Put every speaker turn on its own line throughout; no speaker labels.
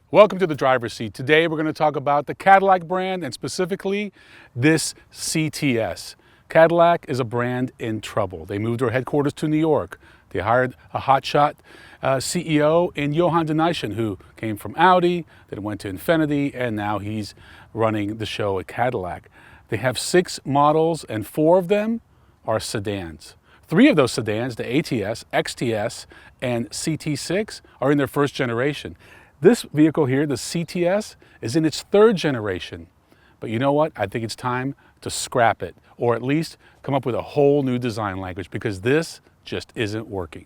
Welcome to the driver's seat. Today we're going to talk about the Cadillac brand and specifically this CTS. Cadillac is a brand in trouble. They moved their headquarters to New York. They hired a hotshot CEO in Johan de Nysschen, who came from Audi, then went to Infiniti, and now he's running the show at Cadillac. They have 6 models and 4 of them are sedans. 3 of those sedans, the ATS, XTS, and CT6, are in their first generation. This vehicle here, the CTS, is in its 3rd generation. But you know what? I think it's time to scrap it, or at least come up with a whole new design language, because this just isn't working.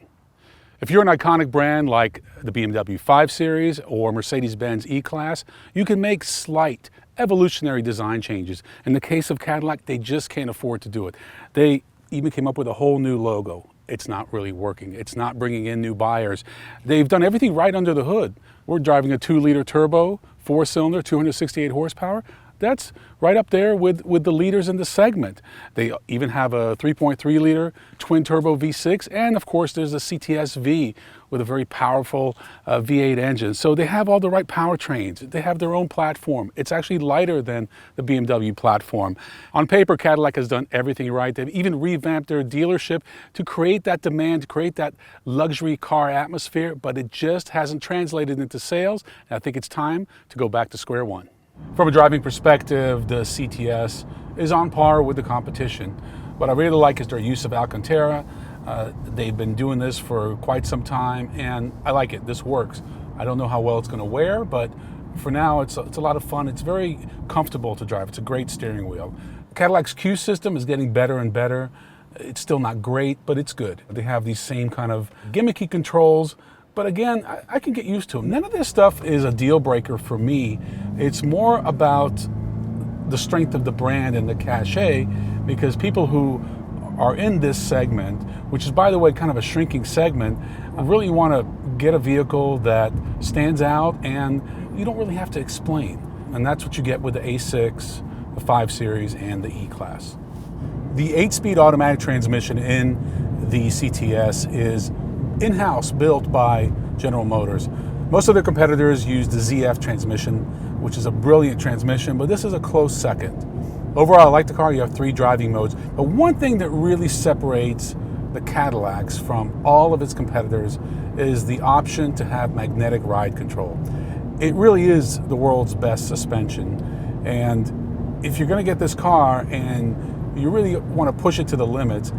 If you're an iconic brand like the BMW 5 Series or Mercedes-Benz E-Class, you can make slight evolutionary design changes. In the case of Cadillac, they just can't afford to do it. They even came up with a whole new logo. It's not really working. It's not bringing in new buyers. They've done everything right under the hood. We're driving a 2-liter turbo, 4-cylinder, 268 horsepower. That's right up there with the leaders in the segment. They even have a 3.3-liter twin-turbo V6, and of course there's a CTS V with a very powerful V8 engine. So they have all the right powertrains. They have their own platform. It's actually lighter than the BMW platform. On paper, Cadillac has done everything right. They've even revamped their dealership to create that demand, to create that luxury car atmosphere, but it just hasn't translated into sales. And I think it's time to go back to square one. From a driving perspective, the CTS is on par with the competition. What I really like is their use of Alcantara. They've been doing this for quite some time, and I like it. This works. I don't know how well it's going to wear, but for now, it's a lot of fun. It's very comfortable to drive. It's a great steering wheel. Cadillac's Q system is getting better and better. It's still not great, but it's good. They have these same kind of gimmicky controls, but again, I can get used to them. None of this stuff is a deal breaker for me. It's more about the strength of the brand and the cachet, because people who are in this segment, which is, by the way, kind of a shrinking segment, really want to get a vehicle that stands out and you don't really have to explain. And that's what you get with the A6, the 5 Series, and the E-Class. The 8-speed automatic transmission in the CTS is in-house, built by General Motors. Most of their competitors use the ZF transmission, which is a brilliant transmission, but this is a close second. Overall, I like the car. You have 3 driving modes. But one thing that really separates the Cadillacs from all of its competitors is the option to have magnetic ride control. It really is the world's best suspension. And if you're going to get this car and you really want to push it to the limits,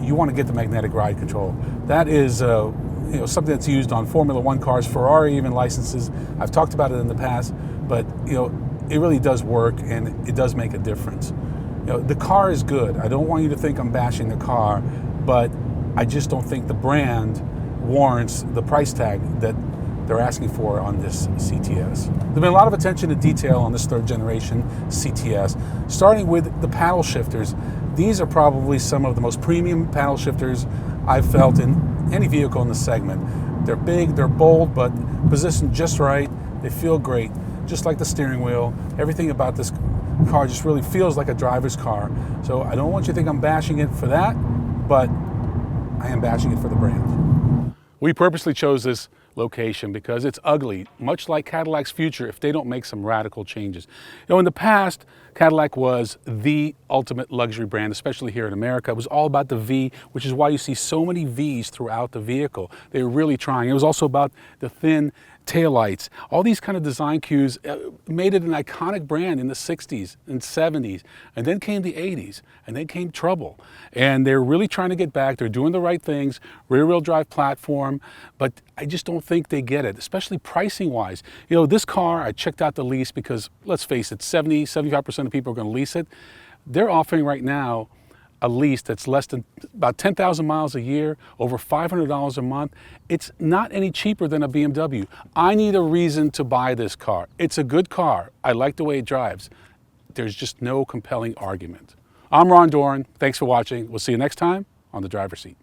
you want to get the magnetic ride control. That is something that's used on Formula One cars, Ferrari even licenses. I've talked about it in the past, but it really does work and it does make a difference. The car is good. I don't want you to think I'm bashing the car, but I just don't think the brand warrants the price tag that they're asking for on this CTS. There's been a lot of attention to detail on this 3rd generation CTS, starting with the paddle shifters. These are probably some of the most premium paddle shifters I've felt in any vehicle in the segment. They're big, they're bold, but positioned just right. They feel great, just like the steering wheel. Everything about this car just really feels like a driver's car. So I don't want you to think I'm bashing it for that, but I am bashing it for the brand. We purposely chose this location because it's ugly, much like Cadillac's future if they don't make some radical changes. In the past, Cadillac was the ultimate luxury brand, especially here in America. It was all about the V, which is why you see so many Vs throughout the vehicle. They were really trying. It was also about the thin taillights. All these kind of design cues made it an iconic brand in the 60s and 70s, and then came the 80s, and then came trouble. And they're really trying to get back. They're doing the right things, rear-wheel drive platform, but I just don't think they get it, especially pricing-wise. This car, I checked out the lease because, let's face it, 75% of people are going to lease it. They're offering right now a lease that's less than about 10,000 miles a year, over $500 a month. It's not any cheaper than a BMW. I need a reason to buy this car. It's a good car. I like the way it drives. There's just no compelling argument. I'm Ron Doran. Thanks for watching. We'll see you next time on The Driver's Seat.